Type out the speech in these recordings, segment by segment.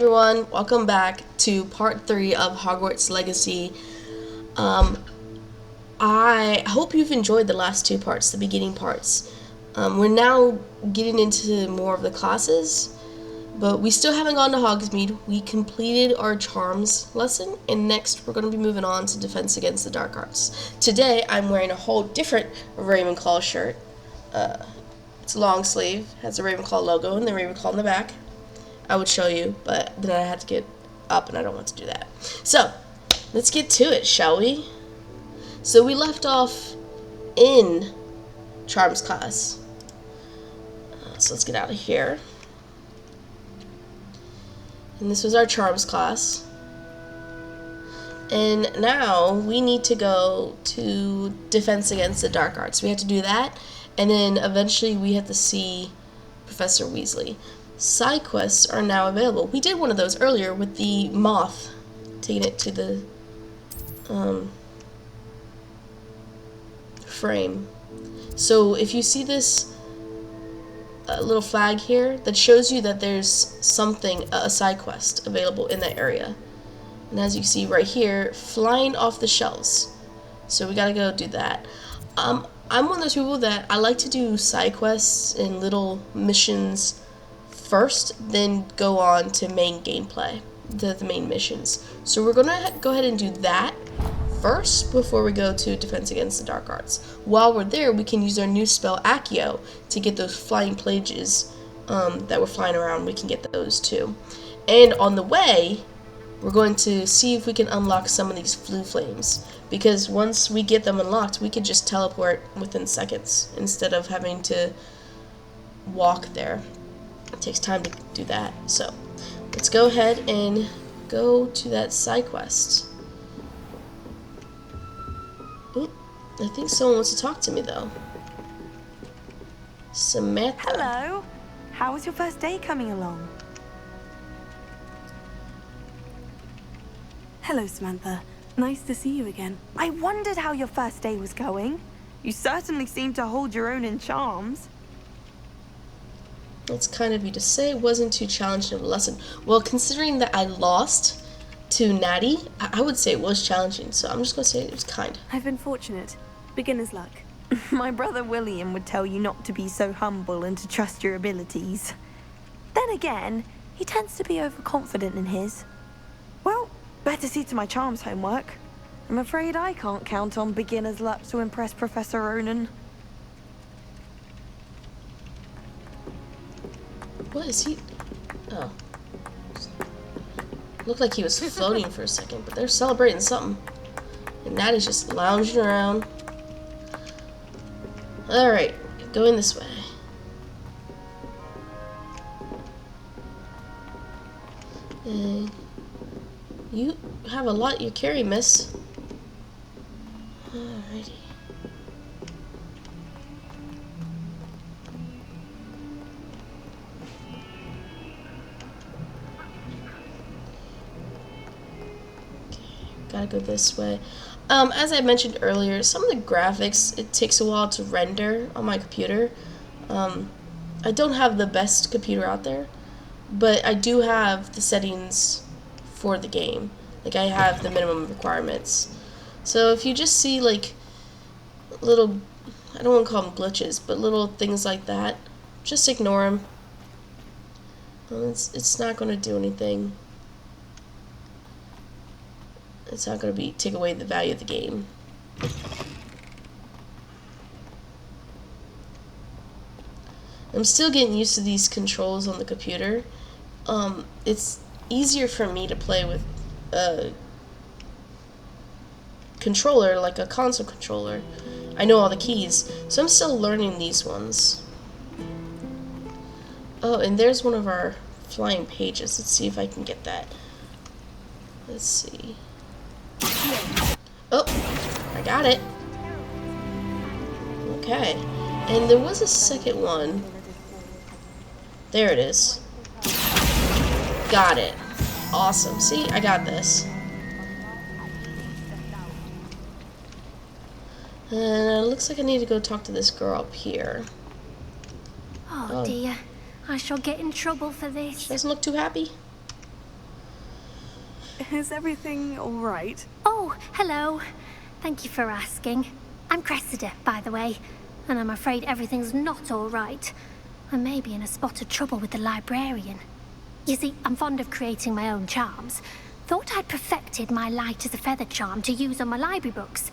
everyone, welcome back to part 3 of Hogwarts Legacy. I hope you've enjoyed the last two parts, the beginning parts. We're now getting into more of the classes, but we still haven't gone to Hogsmeade. We completed our Charms lesson, and next we're going to be moving on to Defense Against the Dark Arts. Today I'm wearing a whole different Ravenclaw shirt. It's long sleeve, has a Ravenclaw logo and the Ravenclaw in the back. I would show you, but then I had to get up and I don't want to do that. So, let's get to it, shall we? So we left off in Charms class. So let's get out of here. And this was our Charms class. And now we need to go to Defense Against the Dark Arts. We have to do that, and then eventually we have to see Professor Weasley. Side quests are now available. We did one of those earlier with the Moth, taking it to the frame. So if you see this little flag here, that shows you that there's something, a side quest available in that area. And as you see right here, flying off the shelves. So we gotta go do that. I'm one of those people that I like to do side quests and little missions first, then go on to main gameplay, the main missions. So we're gonna go ahead and do that first before we go to Defense Against the Dark Arts. While we're there, we can use our new spell Accio to get those flying plages that were flying around. We can get those too. And on the way, we're going to see if we can unlock some of these blue flames, because once we get them unlocked, we could just teleport within seconds instead of having to walk there. It takes time to do that. So let's go ahead and go to that side quest. Ooh, I think someone wants to talk to me though. Samantha. Hello. How was your first day coming along? Hello, Samantha. Nice to see you again. I wondered how your first day was going. You certainly seem to hold your own in charms. That's kind of you to say. It wasn't too challenging of a lesson. Well, considering that I lost to Natty, I would say it was challenging, so I'm just going to say it was kind. I've been fortunate. Beginner's luck. My brother William would tell you not to be so humble and to trust your abilities. Then again, he tends to be overconfident in his. Well, better see to my charms homework. I'm afraid I can't count on beginner's luck to impress Professor Ronan. What is he? Oh. Looked like he was floating for a second, but they're celebrating something. And Natty's just lounging around. Alright, going this way. And you have a lot you carry, miss. Alrighty. Gotta go this way. As I mentioned earlier, some of the graphics, it takes a while to render on my computer. I don't have the best computer out there, but I do have the settings for the game. Like, I have the minimum requirements. So if you just see, like, little, I don't want to call them glitches, but little things like that, just ignore them. It's not going to do anything. It's not going to take away the value of the game. I'm still getting used to these controls on the computer. It's easier for me to play with a controller, like a console controller. I know all the keys, so I'm still learning these ones. Oh, and there's one of our flying pages. Let's see if I can get that. Let's see. Oh, I got it. Okay. And there was a second one. There it is. Got it. Awesome. See, I got this. And it looks like I need to go talk to this girl up here. Oh dear. I shall get in trouble for this. She doesn't look too happy. Is everything all right? Oh, hello. Thank you for asking. I'm Cressida, by the way, and I'm afraid everything's not all right. I may be in a spot of trouble with the librarian. You see, I'm fond of creating my own charms. Thought I'd perfected my light as a feather charm to use on my library books.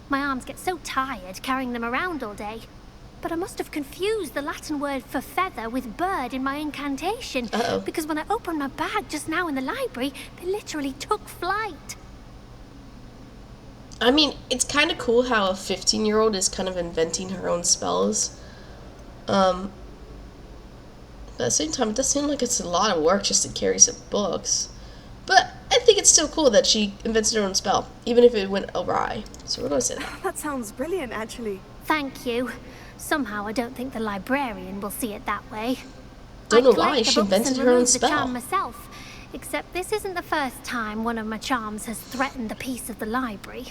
My arms get so tired carrying them around all day. But I must have confused the Latin word for feather with bird in my incantation. Uh-oh. Because when I opened my bag just now in the library, they literally took flight. I mean, it's kind of cool how a 15-year-old is kind of inventing her own spells. But at the same time, it does seem like it's a lot of work just to carry some books. But I think it's still cool that she invented her own spell, even if it went awry. So we're going to say that. That sounds brilliant, actually. Thank you. Somehow I don't think the librarian will see it that way. Don't know I'd why, collect the she books invented and her own remove the spell. charm myself, except this isn't the first time one of my charms has threatened the peace of the library.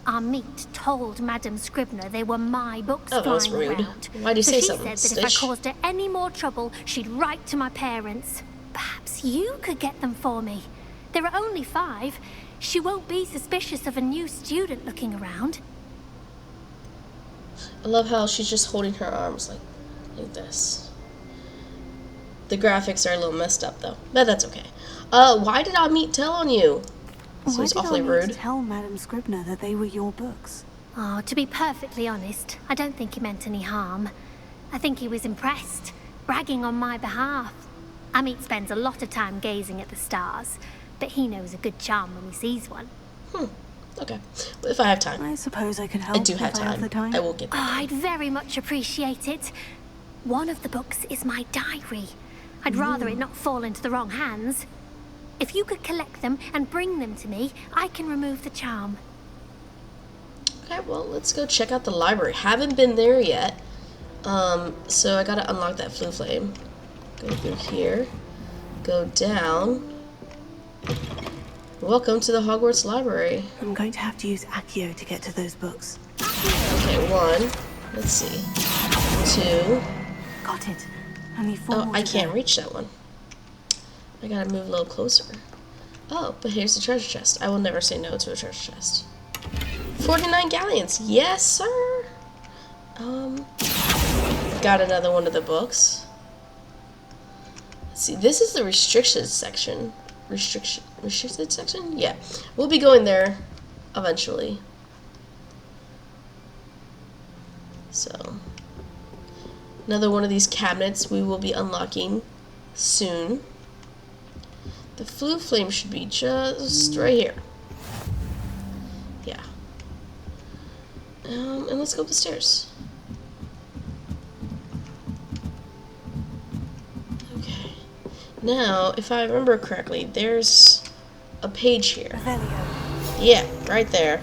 Our meet told Madame Scribner they were my books Oh, that's flying rude. around. Why'd you say she something, said that if I Stitch? caused her any more trouble, she'd write to my parents. Perhaps you could get them for me. There are only 5. She won't be suspicious of a new student looking around. I love how she's just holding her arms like this. The graphics are a little messed up though, but that's okay. Why did our meet tell on you? So it's awfully Why did I need rude. to tell Madame Scribner that they were your books? Oh, to be perfectly honest, I don't think he meant any harm. I think he was impressed, bragging on my behalf. Amit spends a lot of time gazing at the stars, but he knows a good charm when he sees one. Okay. Well, if I have time. I suppose I could help I do have if I have the time. I will get Oh, that. I'd very much appreciate it. One of the books is my diary. I'd rather it not fall into the wrong hands. If you could collect them and bring them to me, I can remove the charm. Okay, well, let's go check out the library. Haven't been there yet. So I gotta unlock that flue flame. Go through here. Go down. Welcome to the Hogwarts Library. I'm going to have to use Accio to get to those books. Okay, 1. Let's see. 2. Got it. Only 4 Oh, more I to can't go. reach that one. I gotta move a little closer. Oh, but here's the treasure chest. I will never say no to a treasure chest. 49 galleons. Yes, sir. Got another one of the books. Let's see. This is the restricted section. Restricted section? Yeah. We'll be going there eventually. So, another one of these cabinets we will be unlocking soon. The flue flame should be just right here. Yeah. And let's go up the stairs. Okay. Now, if I remember correctly, there's a page here. Revelio. Yeah, right there.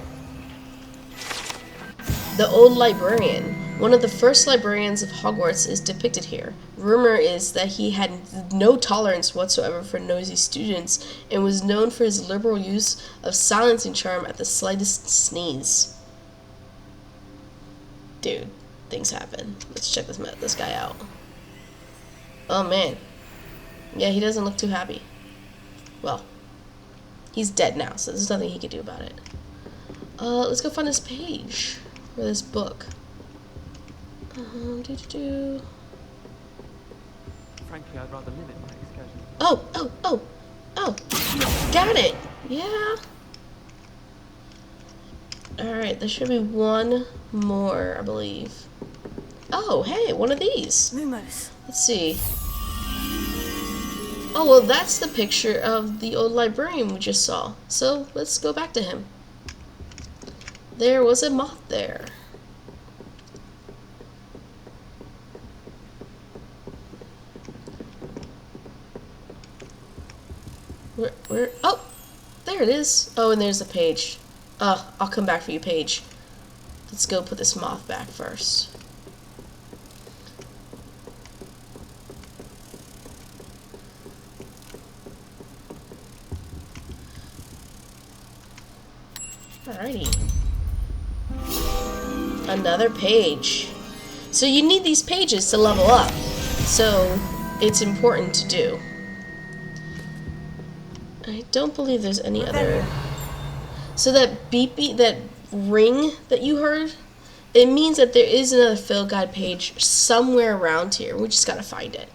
The old librarian. One of the first librarians of Hogwarts is depicted here. Rumor is that he had no tolerance whatsoever for nosy students and was known for his liberal use of silencing charm at the slightest sneeze. Dude, things happen. Let's check this guy out. Oh man. Yeah, he doesn't look too happy. Well, he's dead now, so there's nothing he can do about it. Let's go find this page. Or this book. Frankly, I'd rather limit my excursions. Oh! Got it! Yeah. Alright, there should be one more, I believe. Oh, hey, one of these. Lumos. Let's see. Oh, well, that's the picture of the old librarian we just saw. So, let's go back to him. There was a moth there. Where? Oh! There it is. Oh, and there's the page. I'll come back for you, Paige. Let's go put this moth back first. Alrighty. Another page. So you need these pages to level up. So it's important to do. I don't believe there's any other... So that beepy, that ring that you heard, it means that there is another field guide page somewhere around here. We just gotta find it.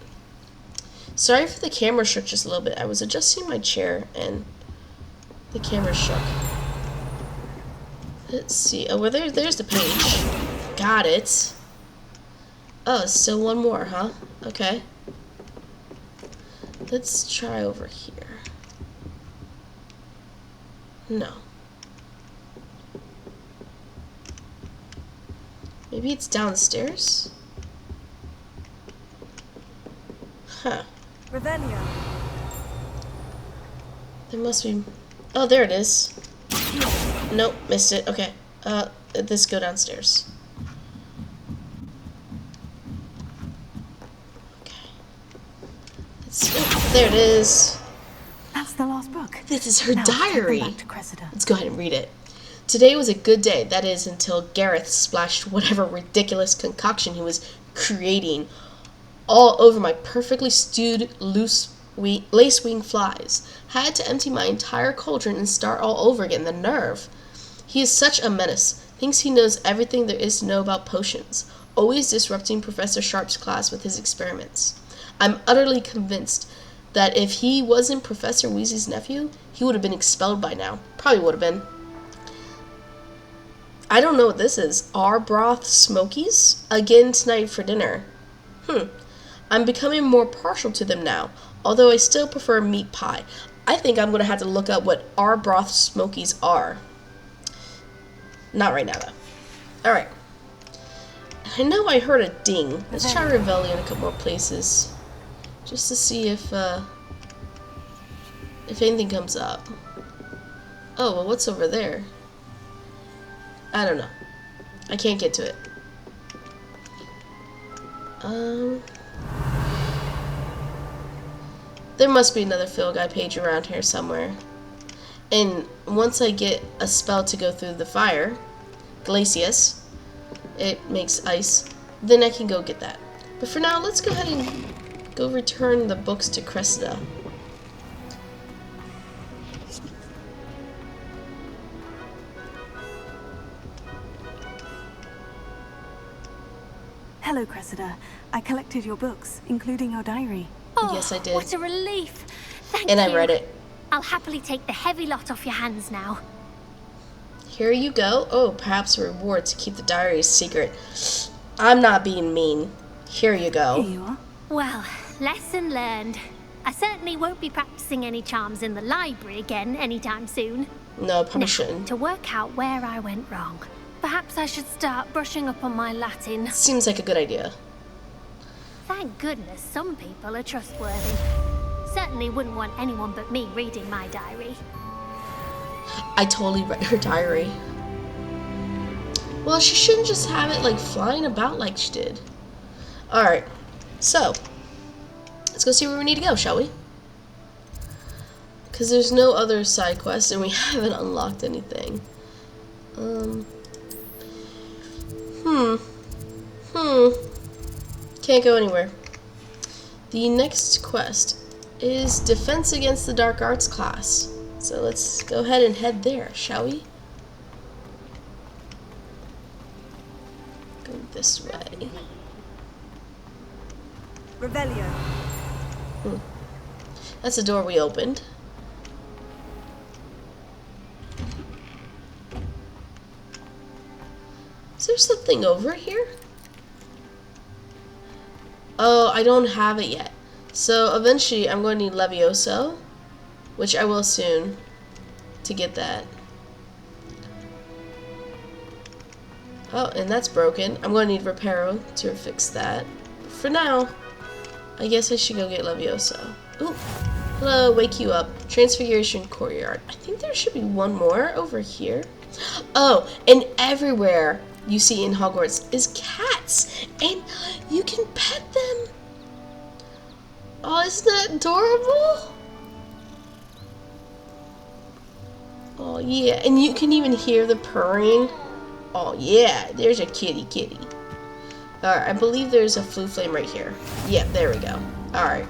Sorry for the camera shook just a little bit. I was adjusting my chair and the camera shook. Let's see. Oh, well, there's the page. Got it. Oh, still one more, huh? Okay. Let's try over here. No. Maybe it's downstairs? Huh. Revelio. There must be... Oh, there it is. Nope, missed it. Okay. Let's go downstairs. Okay. Oh, there it is. That's the last book. This is her Now, take them diary. back to Cressida. Let's go ahead and read it. Today was a good day, that is, until Gareth splashed whatever ridiculous concoction he was creating all over my perfectly stewed lace-wing flies. Had to empty my entire cauldron and start all over again. The nerve. He is such a menace. Thinks he knows everything there is to know about potions. Always disrupting Professor Sharp's class with his experiments. I'm utterly convinced that if he wasn't Professor Weasley's nephew, he would have been expelled by now. Probably would have been. I don't know what this is. Arbroth Smokies? Again tonight for dinner. I'm becoming more partial to them now, although I still prefer meat pie. I think I'm going to have to look up what Arbroth Smokies are. Not right now, though. Alright. I know I heard a ding. Let's try Revelio in a couple more places. Just to see if anything comes up. Oh, well, what's over there? I don't know. I can't get to it. There must be another field guide page around here somewhere. And once I get a spell to go through the fire, Glacius, it makes ice, then I can go get that. But for now, let's go ahead and go return the books to Cressida. Hello, Cressida. I collected your books, including your diary. Oh, Yes, I did. What a relief. Thank And you. I read it. I'll happily take the heavy lot off your hands now. Here you go. Oh, perhaps a reward to keep the diary a secret. I'm not being mean. Here you Here go. you are. Well, lesson learned. I certainly won't be practicing any charms in the library again anytime soon. No, probably Now, shouldn't. to work out where I went wrong, perhaps I should start brushing up on my Latin. Seems like a good idea. Thank goodness some people are trustworthy. Certainly wouldn't want anyone but me reading my diary. I totally read her diary. Well, she shouldn't just have it, like, flying about like she did. Alright, so, let's go see where we need to go, shall we? Because there's no other side quests, and we haven't unlocked anything. Can't go anywhere. The next quest is Defense Against the Dark Arts class. So let's go ahead and head there, shall we? Go this way. Revelio. That's the door we opened. Is there something over here? Oh, I don't have it yet. So eventually I'm going to need Levioso, which I will soon to get that. Oh, and that's broken. I'm going to need Reparo to fix that. But for now, I guess I should go get Levioso. Ooh, hello, wake you up. Transfiguration Courtyard. I think there should be one more over here. Oh, and everywhere you see in Hogwarts is cats, and you can pet them. Oh, isn't that adorable? Oh, yeah, and you can even hear the purring. Oh, yeah, there's a kitty. Alright, I believe there's a flue flame right here. Yeah, there we go. Alright.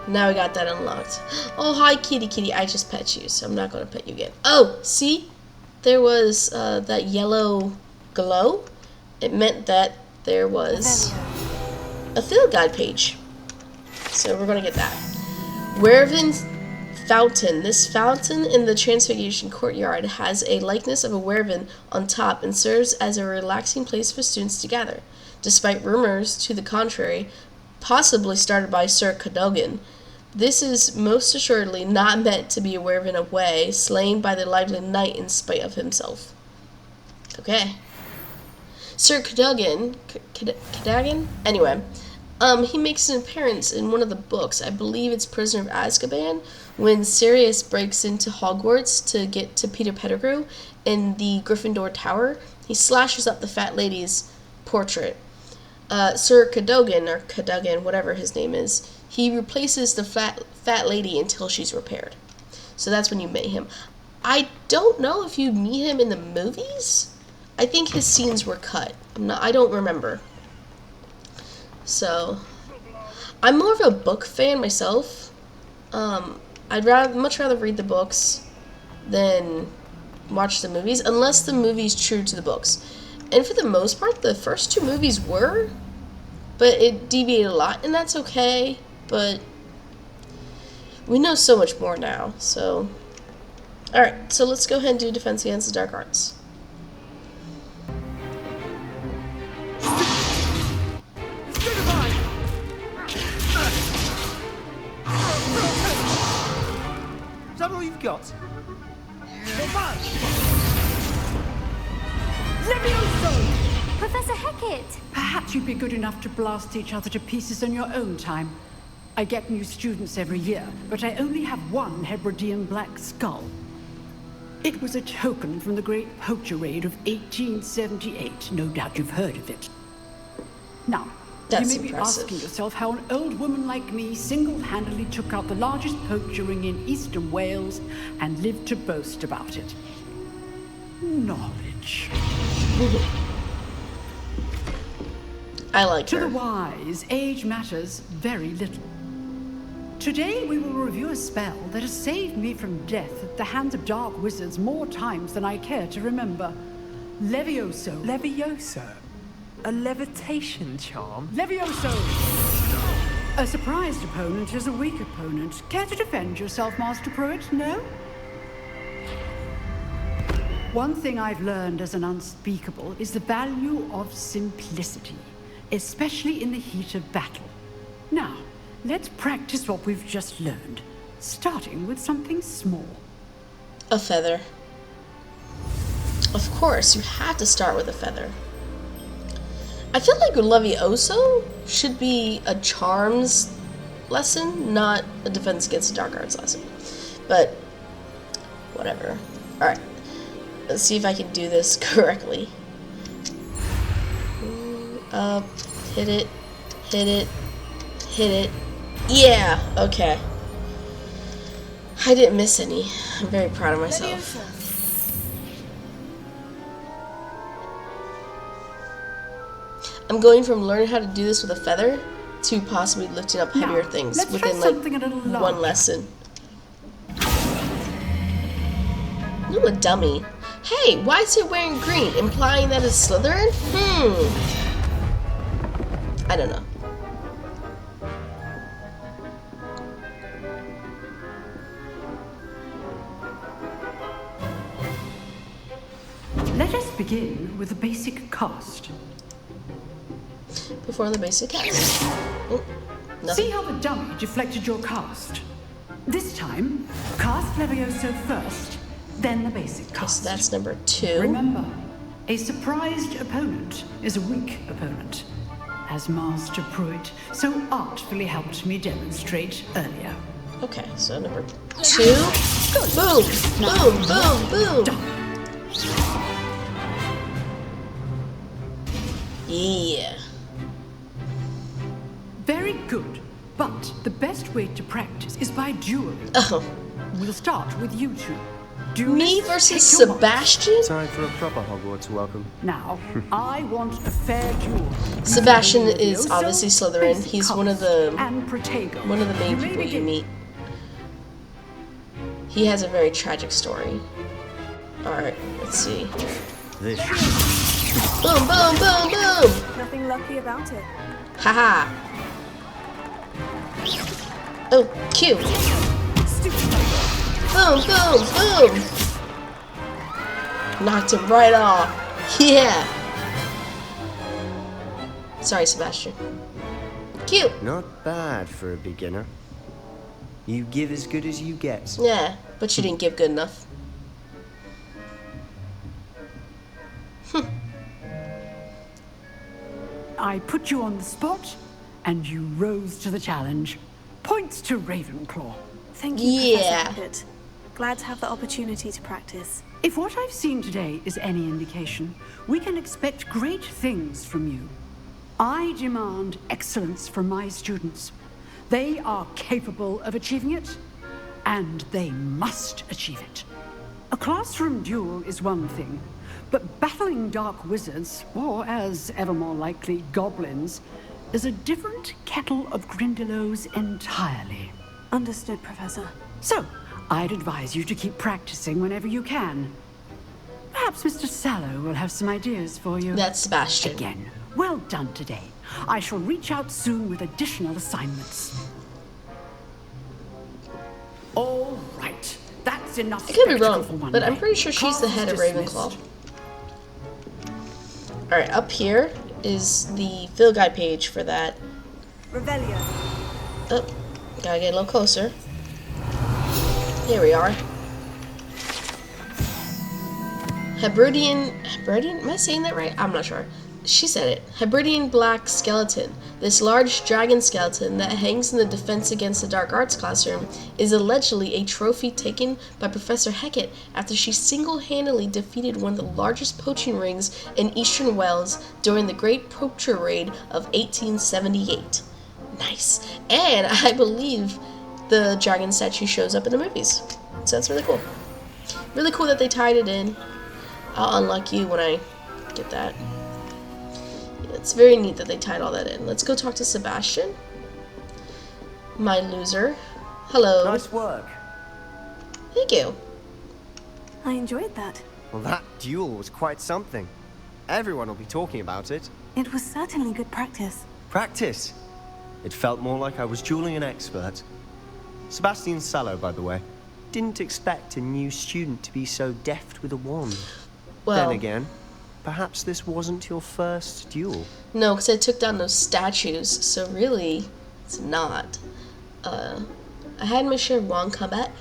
Now we got that unlocked. Oh, hi, kitty, kitty. I just pet you, so I'm not going to pet you again. Oh, see? There was that yellow glow. It meant that there was a field guide page. So we're going to get that. Werven Fountain. This fountain in the Transfiguration Courtyard has a likeness of a werven on top and serves as a relaxing place for students to gather. Despite rumors to the contrary, possibly started by Sir Cadogan, this is most assuredly not meant to be a werven away, slain by the lively knight in spite of himself. Okay. Sir Cadogan, Cadogan? Anyway, he makes an appearance in one of the books. I believe it's Prisoner of Azkaban, when Sirius breaks into Hogwarts to get to Peter Pettigrew in the Gryffindor Tower. He slashes up the fat lady's portrait. Sir Cadogan, or Cadogan, whatever his name is, he replaces the fat lady until she's repaired. So that's when you meet him. I don't know if you meet him in the movies. I think his scenes were cut. I don't remember. So, I'm more of a book fan myself. I'd much rather read the books than watch the movies, unless the movie's true to the books. And for the most part, the first two movies were, but it deviated a lot, and that's okay. But we know so much more now, so... Alright, so let's go ahead and do Defense Against the Dark Arts. Is that all you've got? Levioso! Professor Hecat! Perhaps you'd be good enough to blast each other to pieces in your own time. I get new students every year, but I only have one Hebridean black skull. It was a token from the Great Poacher Raid of 1878. No doubt you've heard of it. Now, That's you may impressive. be asking yourself how an old woman like me single-handedly took out the largest poacher ring in eastern Wales and lived to boast about it. Knowledge. I like To her. the wise, age matters very little. Today we will review a spell that has saved me from death at the hands of dark wizards more times than I care to remember. Levioso. Levioso? A levitation charm? Levioso! A surprised opponent is a weak opponent. Care to defend yourself, Master Pruitt? No? One thing I've learned as an unspeakable is the value of simplicity, especially in the heat of battle. Now, let's practice what we've just learned, starting with something small. A feather. Of course, you have to start with a feather. I feel like Levioso should be a charms lesson, not a defense against dark arts lesson. But, whatever. Alright. Let's see if I can do this correctly. Up, hit it, hit it, hit it. Yeah, okay. I didn't miss any. I'm very proud of myself. I'm going from learning how to do this with a feather to possibly lifting up heavier Now, things let's try within like something a little one larger. lesson. Ooh, a dummy. Hey, why is it wearing green? Implying that it's Slytherin? I don't know. Let us begin with a basic cast. Before the basic cast. Oh, See nothing. how the dummy deflected your cast? This time, cast Levioso first, then the basic So cast. that's number 2. Remember, a surprised opponent is a weak opponent, as Master Pruitt so artfully helped me demonstrate earlier. Okay, so number 2. Boom! Boom! Boom! Boom! Done. Yeah. Very good, but the best way to practice is by dueling. Oh, We'll start with you two. Me versus Sebastion? Time for a proper Hogwarts welcome. Now, I want a fair duel. Sebastion is obviously Slytherin. Basic He's cast, one of the main may people you begin. meet. He has a very tragic story. Alright, let's see. This. Boom, boom, boom, boom! Nothing lucky about it. Haha! Oh, Q! Boom, boom, boom! Knocked him right off. Yeah! Sorry, Sebastion. Q! Not bad for a beginner. You give as good as you get. Yeah, but you didn't give good enough. I put you on the spot, and you rose to the challenge. Points to Ravenclaw. Thank you, Yeah. Professor Hecat. Glad to have the opportunity to practice. If what I've seen today is any indication, we can expect great things from you. I demand excellence from my students. They are capable of achieving it, and they must achieve it. A classroom duel is one thing, but battling dark wizards, or as ever more likely, goblins, is a different kettle of Grindylows entirely. Understood, Professor. So, I'd advise you to keep practicing whenever you can. Perhaps Mr. Sallow will have some ideas for you. That's Sebastion. Again, well done today. I shall reach out soon with additional assignments. All right, that's enough. I could be spectacle for wrong, one but I'm day. pretty sure she's the Class head of dismissed. Ravenclaw. Alright, up here is the field guide page for that. Revelio. Oh, gotta get a little closer. Here we are. Hebridean, am I saying that right? I'm not sure. She said it. Hebridean black skeleton. This large dragon skeleton that hangs in the Defense Against the Dark Arts classroom is allegedly a trophy taken by Professor Hecat after she single-handedly defeated one of the largest poaching rings in eastern Wales during the Great Poacher Raid of 1878. Nice. And I believe the dragon statue shows up in the movies. So that's really cool. Really cool that they tied it in. I'll unlock you when I get that. Yeah, it's very neat that they tied all that in. Let's go talk to Sebastion. My loser. Hello. Nice work. Thank you. I enjoyed that. Well, that duel was quite something. Everyone will be talking about it. It was certainly good practice. Practice. It felt more like I was dueling an expert. Sebastion Sallow, by the way. Didn't expect a new student to be so deft with a wand. Well, Then again, perhaps this wasn't your first duel. no, because I took down those statues, so really, it's not. I had my share of wand combat.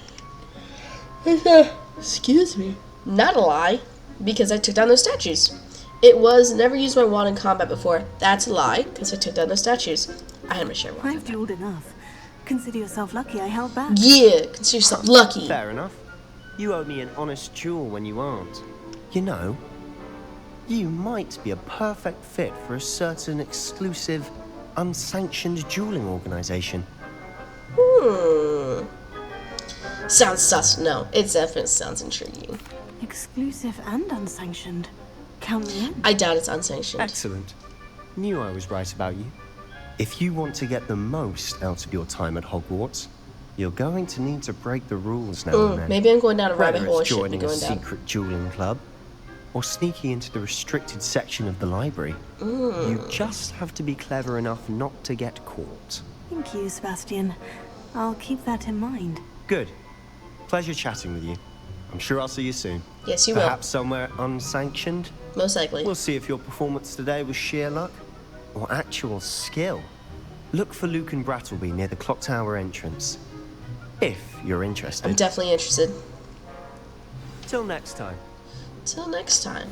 Excuse me. Not a lie, because I took down those statues. It was never used my wand in combat before. That's a lie, because I took down those statues. I had my share of wand I've combat. dueled enough. Consider yourself lucky I held back. Yeah, consider yourself lucky. Fair enough. You owe me an honest duel when you aren't. You know, you might be a perfect fit for a certain exclusive, unsanctioned dueling organization. Sounds sus. No, it definitely sounds intriguing. Exclusive and unsanctioned. Count me in. I doubt it's unsanctioned. Excellent. Knew I was right about you. If you want to get the most out of your time at Hogwarts, you're going to need to break the rules now and then. Maybe I'm going down a rabbit Whether hole I it's shouldn't be joining a going down. secret dueling club, or sneaking into the restricted section of the library. You just have to be clever enough not to get caught. Thank you, Sebastion. I'll keep that in mind. Good. Pleasure chatting with you. I'm sure I'll see you soon. Yes, you Perhaps somewhere unsanctioned. will. Most likely. We'll see if your performance today was sheer luck or actual skill. Look for Lucan Brattleby near the clock tower entrance. If you're interested. I'm definitely interested. Till next time. Till next time.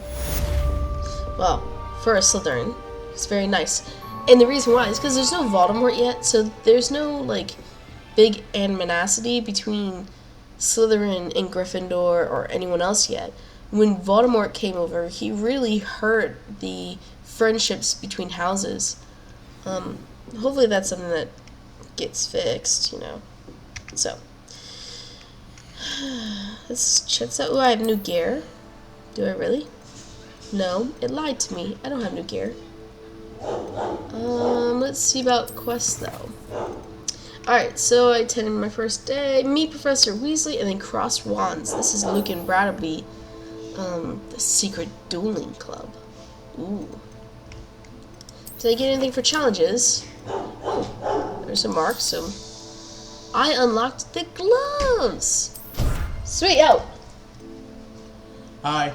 Well, for a Slytherin, it's very nice. And the reason why is because there's no Voldemort yet, so there's no, like, big animosity between Slytherin and Gryffindor or anyone else yet. When Voldemort came over, he really hurt the friendships between houses. Hopefully that's something that gets fixed, you know. So, Let's check this out. Oh, I have new gear. Do I really? No, it lied to me. I don't have new gear. Let's see about quests though. Alright, so I attended my first day, meet Professor Weasley, and then cross wands. This is Lucan Brattleby, the secret dueling club. Ooh. Did I get anything for challenges? There's a mark, so I unlocked the gloves! Sweet, out! Hi.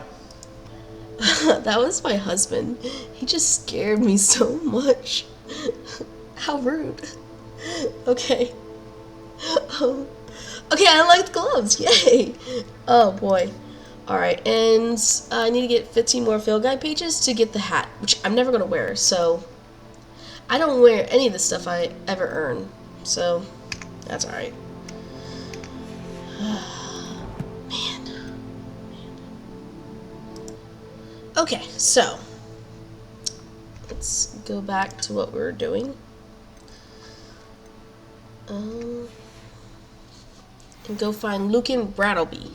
That was my husband. He just scared me so much. How rude. Okay. Okay, I unlocked gloves. Yay! Oh boy. Alright, and I need to get 15 more field guide pages to get the hat, which I'm never going to wear, so I don't wear any of the stuff I ever earn, so that's alright. Man. Okay, so let's go back to what we were doing. And go find Lucan Brattleby.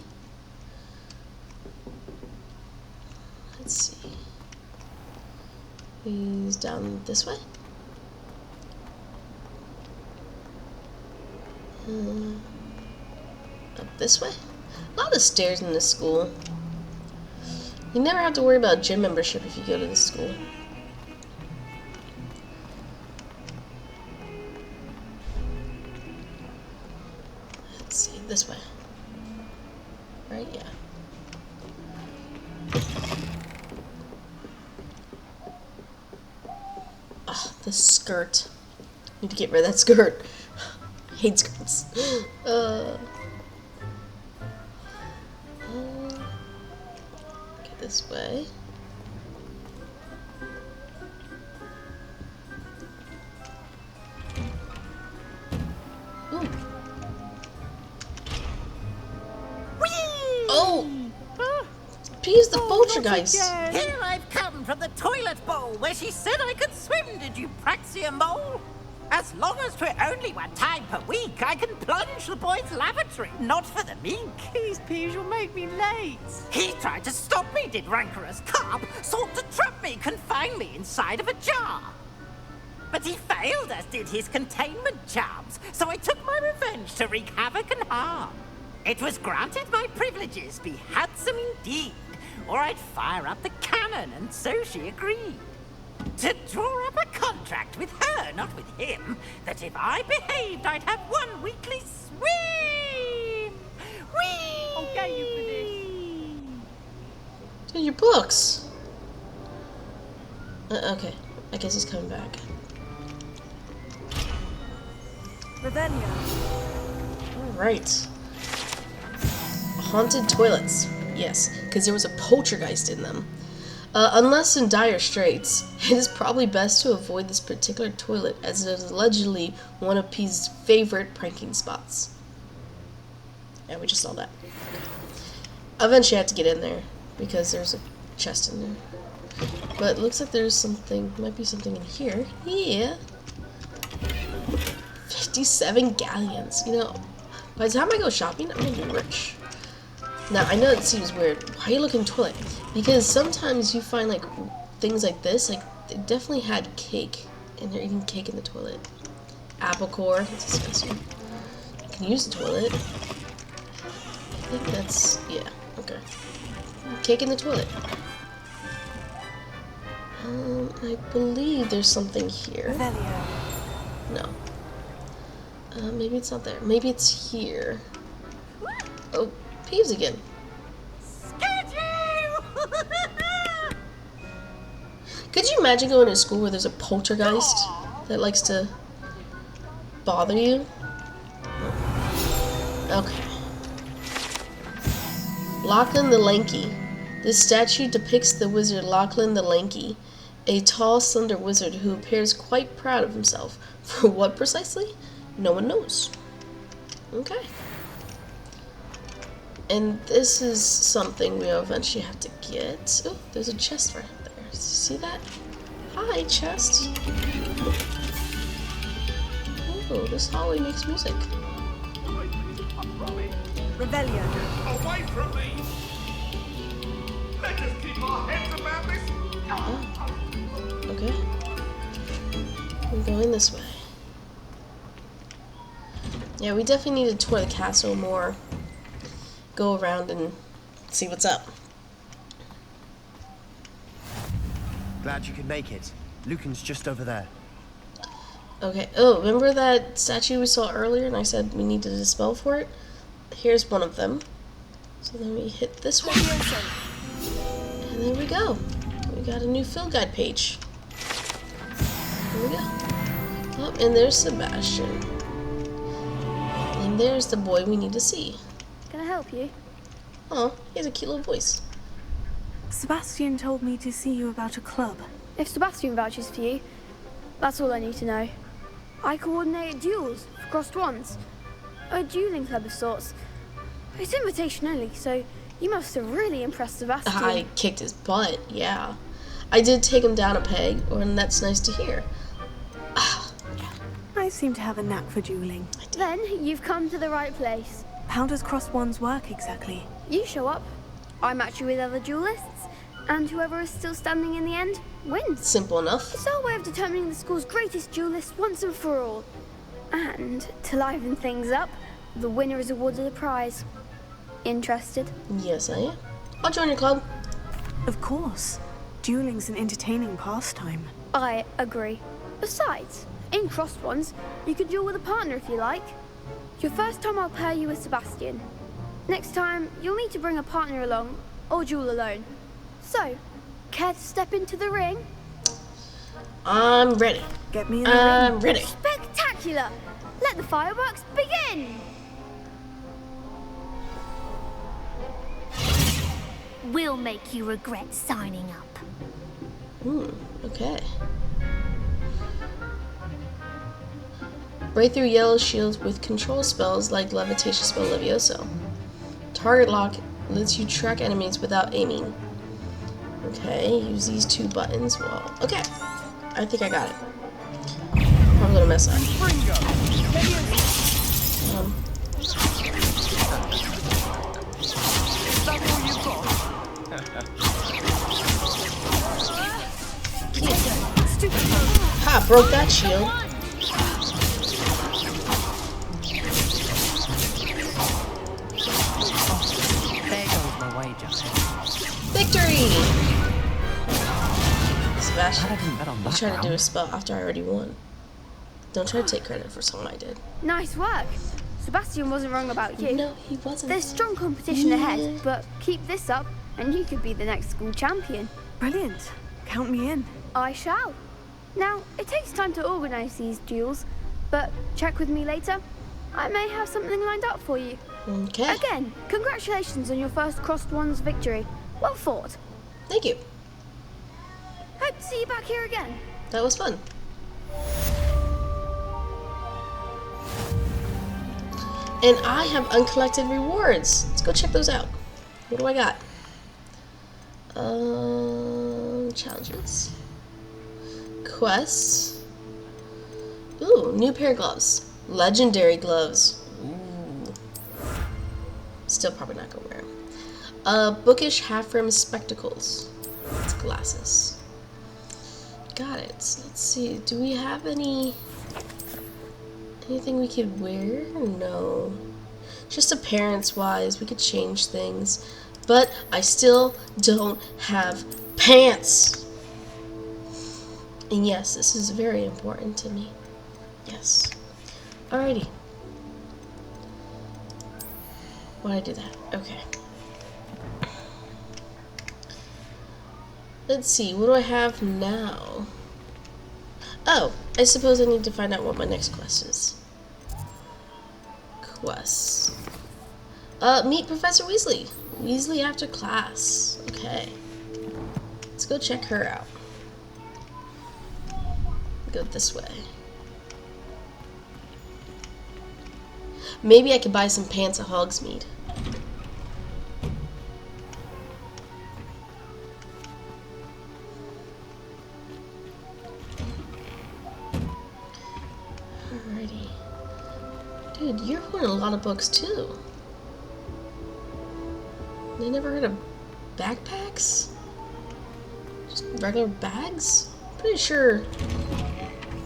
Let's see. He's down this way. Up this way. A lot of stairs in this school. You never have to worry about gym membership if you go to this school. Let's see, this way. Right, yeah. Ah, the skirt. Need to get rid of that skirt. I hate skirts. Get this way. Ooh. Oh! He's the poltergeist. Here I've come from the toilet bowl where she said I could swim, did you praxia mole? As long as 'twere only one time per week, I can plunge the boy's lavatory, not for the meek. These peas will make me late. He tried to stop me, did rancorous carp, sought to trap me, confine me inside of a jar. But he failed, as did his containment charms, so I took my revenge to wreak havoc and harm. It was granted my privileges be handsome indeed, or I'd fire up the cannon, and so she agreed. To draw up a contract with her, not with him, that if I behaved, I'd have one weekly swim! Whee! I'll get you for this. Dude, your books! Okay, I guess he's coming back. Revelio. Alright. Haunted toilets. Yes, because there was a poltergeist in them. Unless in dire straits, it is probably best to avoid this particular toilet, as it is allegedly one of P's favorite pranking spots. And we just saw that. Eventually I had to get in there, because there's a chest in there. But it looks like there's something, might be something in here. Yeah. 57 galleons. You know, by the time I go shopping, I'm gonna be rich. Now, I know it seems weird. Why are you looking toilet? Because sometimes you find, like, things like this, like, they definitely had cake, and they're eating cake in the toilet. Apple core, that's disgusting. You can use the toilet. I think that's, yeah, okay. Cake in the toilet. I believe there's something here. Revelio. No. Maybe it's not there. Maybe it's here. Oh, Peeves again. Could you imagine going to a school where there's a poltergeist that likes to bother you? Okay. Lachlan the Lanky. This statue depicts the wizard Lachlan the Lanky, a tall, slender wizard who appears quite proud of himself. For what precisely? No one knows. Okay. And this is something we'll eventually have to get. Oh, there's a chest right there. See that? Hi, chest. Oh, this hallway makes music. Revelio. Away from me! Let us keep our heads about this. Okay. I'm going this way. Yeah, we definitely need to tour the castle more. Go around and see what's up. Glad you could make it. Lucan's just over there. Okay. Oh, remember that statue we saw earlier and I said we needed a spell for it? Here's one of them. So then we hit this one. And there we go. We got a new field guide page. Here we go. Oh, and there's Sebastion. And there's the boy we need to see. Can I help you? Oh, he has a cute little voice. Sebastion told me to see you about a club. If Sebastion vouches for you, that's all I need to know. I coordinate duels for crossed wands. A dueling club of sorts. It's invitation only, so you must have really impressed Sebastion. I kicked his butt, yeah. I did take him down a peg, and that's nice to hear. I seem to have a knack for dueling. Then you've come to the right place. How does crossed wands work exactly? You show up, I match you with other duelists, and whoever is still standing in the end wins. Simple enough. It's our way of determining the school's greatest duelist once and for all. And to liven things up, the winner is awarded a prize. Interested? Yes, I am. I'll join your club. Of course. Dueling's an entertaining pastime. I agree. Besides, in crossed ones, you can duel with a partner if you like. Your first time I'll pair you with Sebastion. Next time, you'll need to bring a partner along, or duel alone. So, care to step into the ring? I'm ready. Get me in the I'm ring. ready. Spectacular! Let the fireworks begin! We'll make you regret signing up. Okay. Break through yellow shields with control spells like levitation spell Levioso. Target lock lets you track enemies without aiming. Okay, use these two buttons. Well, okay. I think I got it. I'm gonna mess up. Ha! Broke that shield. There goes my wager. Victory! Sebastion, I didn't bet on you that tried to do a round. spell after I already won. Don't try to take credit for something I did. Nice work. Sebastion wasn't wrong about you. No, he wasn't. There's strong competition ahead, but keep this up and you could be the next school champion. Brilliant. Count me in. I shall. Now, it takes time to organise these duels, but check with me later. I may have something lined up for you. Okay. Again, congratulations on your first crossed wands victory. Well fought. Thank you. Hope to see you back here again. That was fun. And I have uncollected rewards. Let's go check those out. What do I got? Challenges. Quests. Ooh, new pair of gloves. Legendary gloves. Ooh. Still probably not gonna wear them. Bookish half-rim spectacles. It's glasses. Got it. Let's see. Do we have anything we could wear? No. Just appearance-wise, we could change things. But I still don't have pants. And yes, this is very important to me. Yes. Alrighty. Why'd I do that? Okay. Let's see, what do I have now? Oh, I suppose I need to find out what my next quest is. Quests. Meet Professor Weasley. Weasley after class. Okay. Let's go check her out. Go this way. Maybe I could buy some pants at Hogsmeade. Alrighty. Dude, you're holding a lot of books too. They never heard of backpacks? Just regular bags? Pretty sure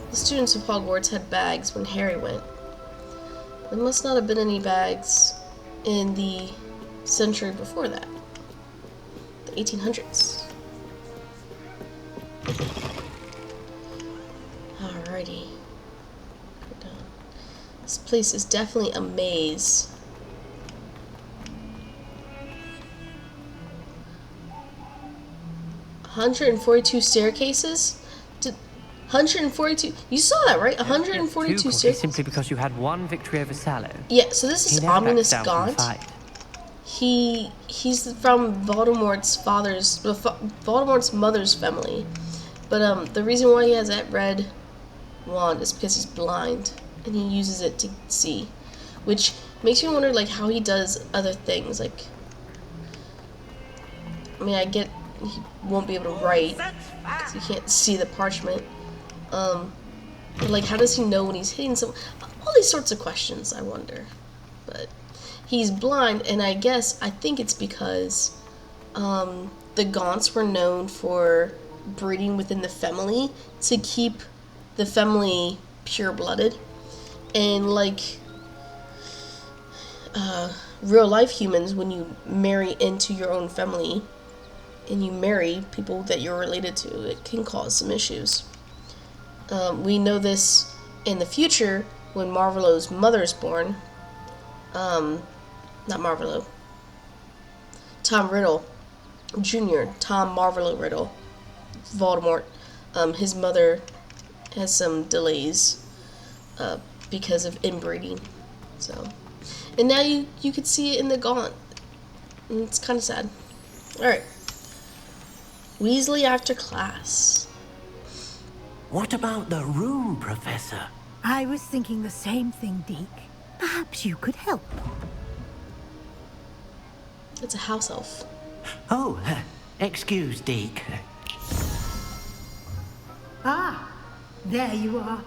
the students of Hogwarts had bags when Harry went. There must not have been any bags in the century before that. The 1800s. Alrighty. Go down. This place is definitely a maze. $142 staircases? 142. You saw that, right? 142 staircases. Simply because you had one victory over Sallow. Yeah, so this is Ominous Gaunt. He's from Voldemort's mother's family. But the reason why he has that red wand is because he's blind and he uses it to see, which makes me wonder like how he does other things. Like, I mean, I get he won't be able to write because he can't see the parchment. But like, how does he know when he's hitting someone? All these sorts of questions, I wonder. But he's blind, and I think it's because the Gaunts were known for breeding within the family to keep the family pure-blooded. And like real life humans, when you marry into your own family and you marry people that you're related to, it can cause some issues. We know this in the future when Marvolo's mother is born. Not Marvolo. Tom Riddle Jr., Tom Marvolo Riddle, Voldemort. His mother has some delays because of inbreeding. So, and now you could see it in the Gaunt. And it's kind of sad. Alright. Weasley after class. What about the room, Professor? I was thinking the same thing, Deke. Perhaps you could help. It's a house elf. Oh, excuse, Deke. Ah, there you are.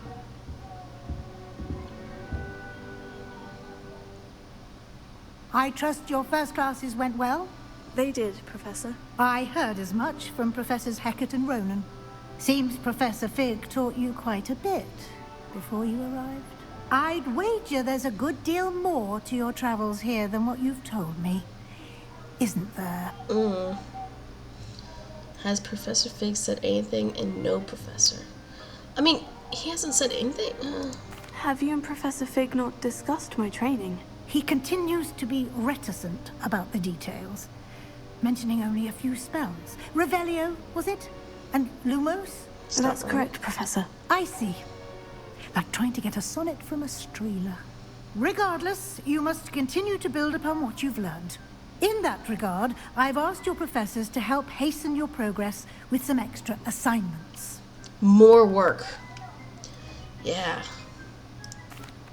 I trust your first classes went well? They did, Professor. I heard as much from Professors Hecat and Ronan. Seems Professor Fig taught you quite a bit before you arrived. I'd wager there's a good deal more to your travels here than what you've told me. Isn't there? Has Professor Fig said anything? And no, Professor. I mean, he hasn't said anything. Have you and Professor Fig not discussed my training? He continues to be reticent about the details, mentioning only a few spells. Revelio, was it? And Lumos? That's correct, Professor. I see. Like trying to get a sonnet from a streeler. Regardless, you must continue to build upon what you've learned. In that regard, I've asked your professors to help hasten your progress with some extra assignments. More work. Yeah.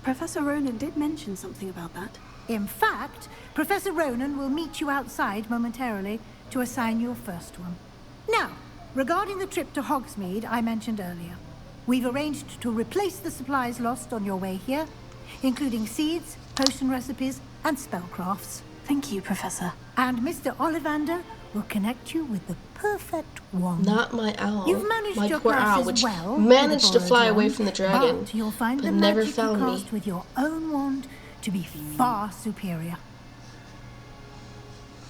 Professor Ronan did mention something about that. In fact, Professor Ronan will meet you outside momentarily to assign your first one. Now, regarding the trip to Hogsmeade I mentioned earlier, we've arranged to replace the supplies lost on your way here, including seeds, potion recipes, and spellcrafts. Thank you, Professor. And Mr. Ollivander will connect you with the perfect wand. Not my owl. You've managed my your poor classes owl, which well managed to with a fly borrowed away wand, from the dragon, but you'll find but the never magic found you me. cast with your own wand to be far superior.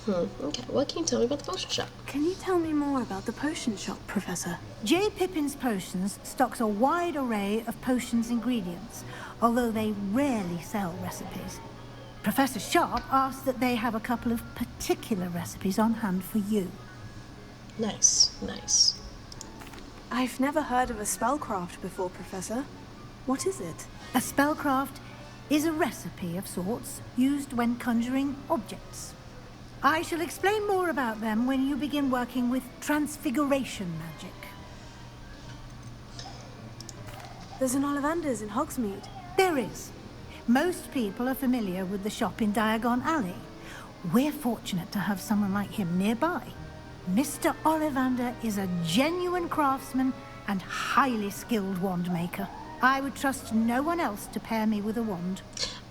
Okay, what can you tell me about the potion shop? Can you tell me more about the potion shop, Professor? J. Pippin's Potions stocks a wide array of potions ingredients, although they rarely sell recipes. Professor Sharp asked that they have a couple of particular recipes on hand for you. Nice, nice. I've never heard of a spellcraft before, Professor. What is it? A spellcraft is a recipe of sorts used when conjuring objects. I shall explain more about them when you begin working with transfiguration magic. There's an Ollivander's in Hogsmeade. There is. Most people are familiar with the shop in Diagon Alley. We're fortunate to have someone like him nearby. Mr. Ollivander is a genuine craftsman and highly skilled wand maker. I would trust no one else to pair me with a wand.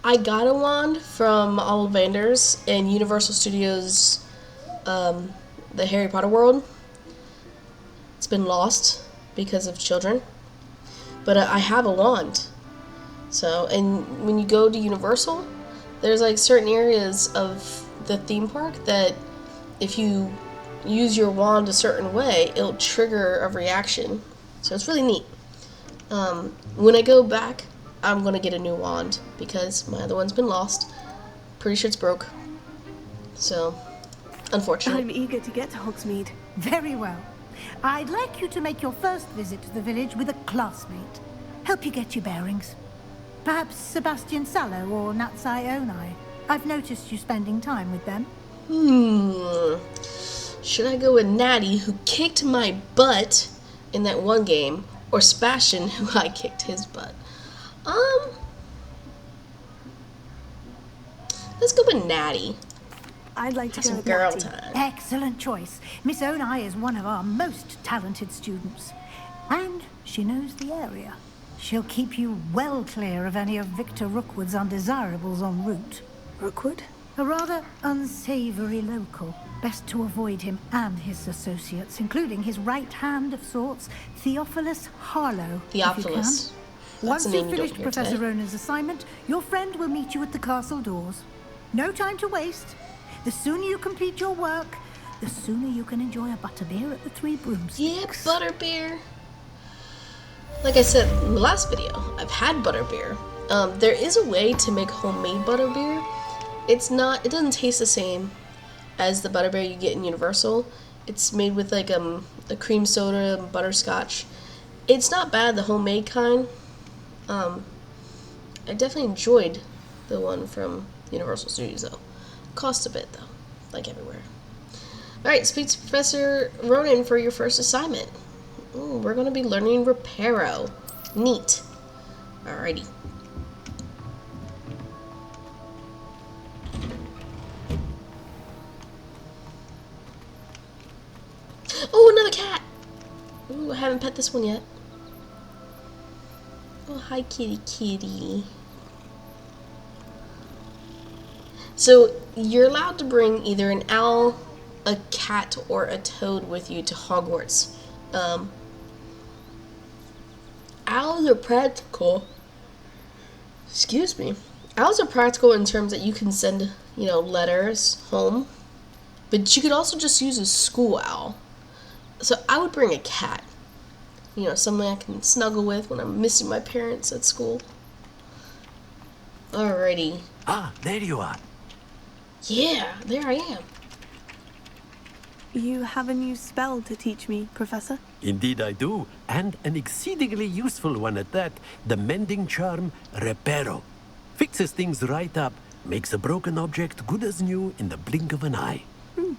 I got a wand from Ollivander's in Universal Studios the Harry Potter world. It's been lost because of children. But I have a wand. So, and when you go to Universal, there's like certain areas of the theme park that if you use your wand a certain way, it'll trigger a reaction. So it's really neat. When I go back, I'm gonna get a new wand because my other one's been lost. Pretty sure it's broke. So, unfortunately. I'm eager to get to Hogsmeade. Very well. I'd like you to make your first visit to the village with a classmate. Help you get your bearings. Perhaps Sebastion Sallow or Natsai Onai. I've noticed you spending time with them. Should I go with Natty, who kicked my butt in that one game, or Sebastion, who I kicked his butt? Let's go with Natty. I'd like to Have go some with girl Natty. time. Excellent choice. Miss Onai is one of our most talented students. And she knows the area. She'll keep you well clear of any of Victor Rookwood's undesirables en route. Rookwood? A rather unsavory local. Best to avoid him and his associates, including his right hand of sorts, Theophilus Harlow. Theophilus. Once a name you've you don't finished hear Professor today. Ronan's assignment, your friend will meet you at the castle doors. No time to waste. The sooner you complete your work, the sooner you can enjoy a butterbeer at the Three Broomsticks. Yeah, butterbeer. Like I said in the last video, I've had butterbeer. There is a way to make homemade butterbeer. It doesn't taste the same as the butterbeer you get in Universal. It's made with like a cream soda and butterscotch. It's not bad, the homemade kind. I definitely enjoyed the one from Universal Studios though. Cost a bit though, like everywhere. Alright, speak to Professor Ronan for your first assignment. Ooh, we're going to be learning Reparo. Neat. Alrighty. Oh, another cat! Ooh, I haven't pet this one yet. Oh, hi kitty kitty. So, you're allowed to bring either an owl, a cat, or a toad with you to Hogwarts. Owls are practical. Excuse me. Owls are practical in terms that you can send, letters home. But you could also just use a school owl. So I would bring a cat. Something I can snuggle with when I'm missing my parents at school. Alrighty. Ah, there you are. Yeah, there I am. You have a new spell to teach me, Professor? Indeed I do, and an exceedingly useful one at that. The mending charm, Reparo. Fixes things right up, makes a broken object good as new in the blink of an eye.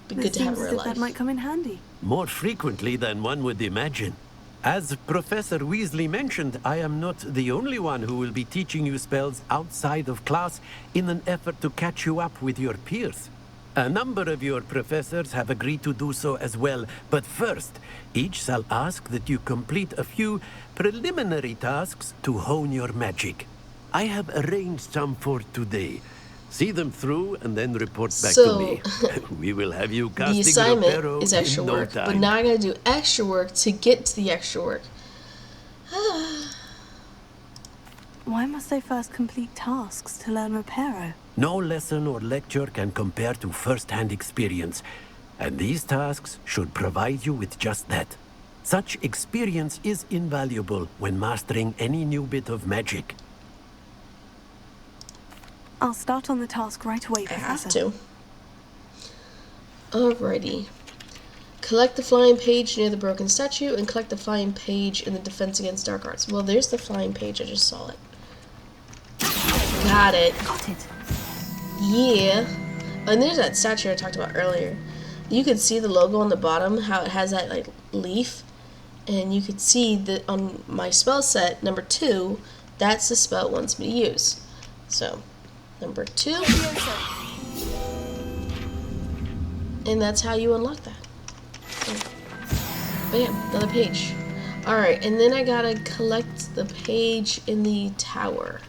Be good to have in real life. That might come in handy. More frequently than one would imagine. As Professor Weasley mentioned, I am not the only one who will be teaching you spells outside of class in an effort to catch you up with your peers. A number of your professors have agreed to do so as well, but first, each shall ask that you complete a few preliminary tasks to hone your magic. I have arranged some for today. See them through and then report back to me. We will have you casting The assignment Reparo is extra in no work, time. but now I gotta do extra work to get to the extra work. Why must I first complete tasks to learn Reparo? No lesson or lecture can compare to first-hand experience, and these tasks should provide you with just that. Such experience is invaluable when mastering any new bit of magic. I'll start on the task right away, I Professor. have to. Alrighty. Collect the flying page near the broken statue and collect the flying page in the defense against dark arts. Well, there's the flying page. I just saw it. Got it. Got it. Yeah. And there's that statue I talked about earlier. You could see the logo on the bottom, how it has that like leaf. And you could see that on my spell set, number 2, that's the spell it wants me to use. So, number 2. And that's how you unlock that. So, bam, another page. Alright, and then I gotta collect the page in the tower.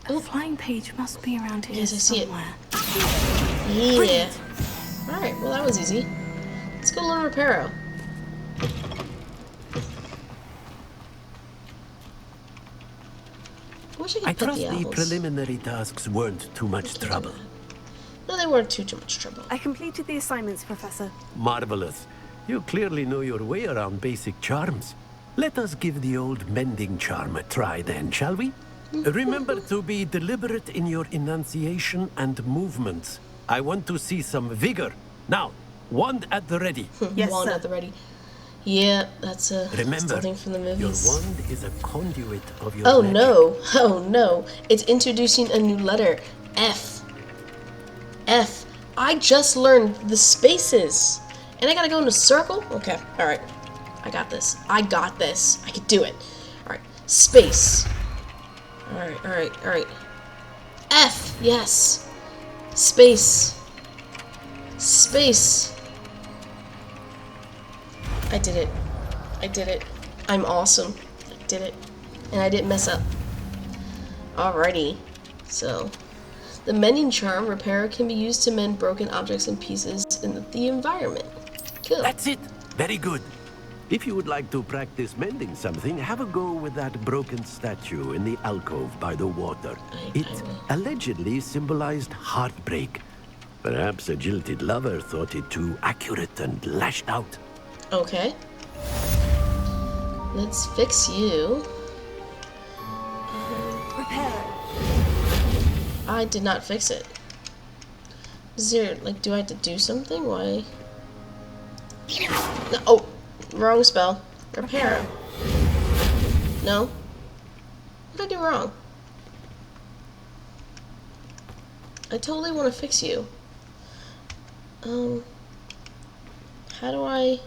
A flying page must be around here Yes, I see it. somewhere. Yeah. Alright, well that was easy. Let's go learn Reparo. I wish I could I pet the trust the owls. preliminary tasks weren't too much trouble. No, they weren't too much trouble. I completed the assignments, Professor. Marvelous. You clearly know your way around basic charms. Let us give the old mending charm a try then, shall we? Remember to be deliberate in your enunciation and movements. I want to see some vigor. Now, wand at the ready. Yes, Wand sir. at the ready. Yeah, that's a Remember, thing from the your movies. wand is a conduit of your Oh magic. no, oh no. It's introducing a new letter. F. F. I just learned the spaces. And I gotta go in a circle? Okay, alright. I got this. I got this. I can do it. Alright, space. Alright. F, yes. Space. Space. I did it. I did it. I'm awesome. I did it. And I didn't mess up. Alrighty. So, the mending charm Reparo can be used to mend broken objects and pieces in the environment. Cool. That's it. Very good. If you would like to practice mending something, have a go with that broken statue in the alcove by the water. It allegedly symbolized heartbreak. Perhaps a jilted lover thought it too accurate and lashed out. Okay. Let's fix you. Reparo. I did not fix it. Is there, like, do I have to do something? Why? No, oh, wrong spell. Reparo. No? What did I do wrong? I totally want to fix you. How do I...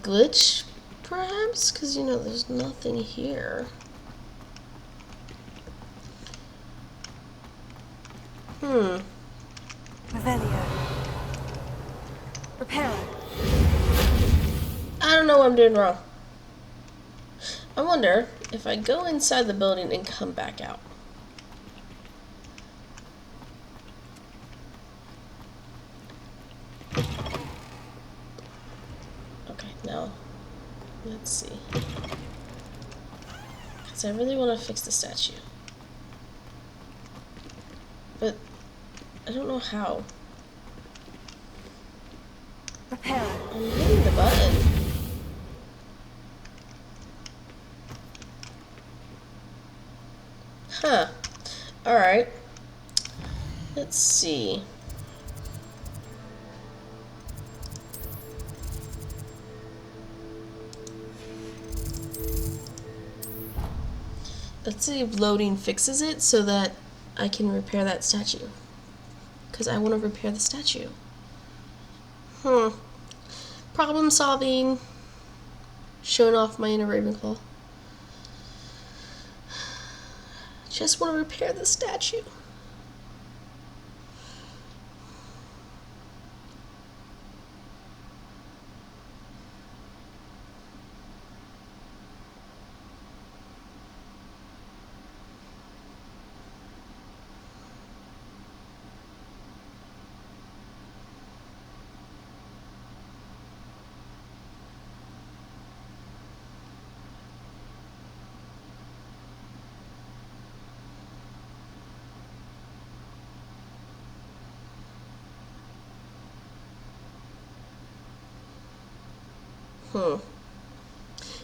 glitch, perhaps? Because, you know, there's nothing here. Revelio. Reparo. I don't know what I'm doing wrong. I wonder if I go inside the building and come back out. Okay, now, let's see. Because I really want to fix the statue. But I don't know how. Reparo. I'm hitting the button. Huh. Alright. Let's see. Let's see if loading fixes it so that I can repair that statue. Because I want to repair the statue. Problem solving. Showing off my inner Ravenclaw. Just want to repair the statue.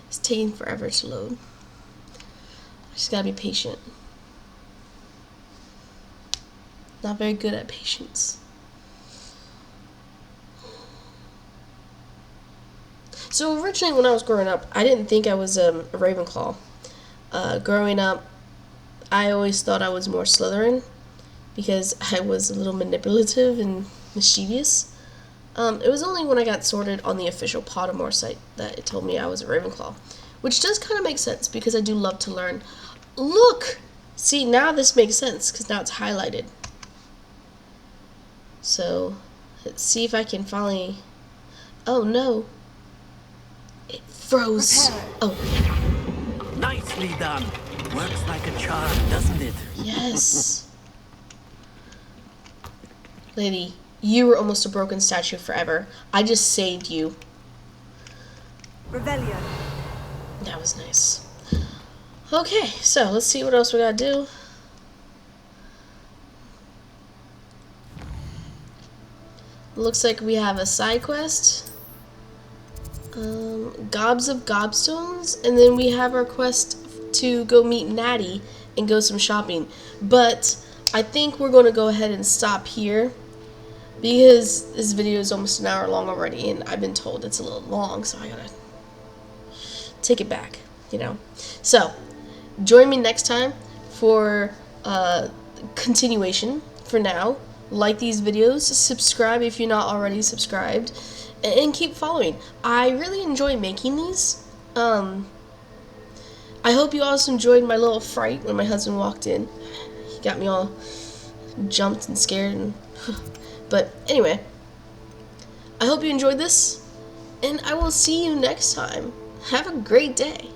It's taking forever to load. I just gotta be patient. Not very good at patience. So originally when I was growing up, I didn't think I was a Ravenclaw. Growing up, I always thought I was more Slytherin because I was a little manipulative and mischievous. It was only when I got sorted on the official Pottermore site that it told me I was a Ravenclaw. Which does kind of make sense because I do love to learn. Look! See, now this makes sense because now it's highlighted. So, let's see if I can finally... Oh, no. froze. Oh. Nicely done. Works like a charm, doesn't it? Yes. Lady, you were almost a broken statue forever. I just saved you. Revelio. That was nice. Okay, so let's see what else we gotta do. Looks like we have a side quest. Gobs of Gobstones, and then we have our quest to go meet Natty and go some shopping. But I think we're going to go ahead and stop here because this video is almost an hour long already, and I've been told it's a little long, so I gotta take it back, you know. So join me next time for continuation. For now, like these videos, subscribe if you're not already subscribed, and keep following. I really enjoy making these. I hope you also enjoyed my little fright when my husband walked in. He got me all jumped and scared. And but anyway, I hope you enjoyed this, and I will see you next time. Have a great day.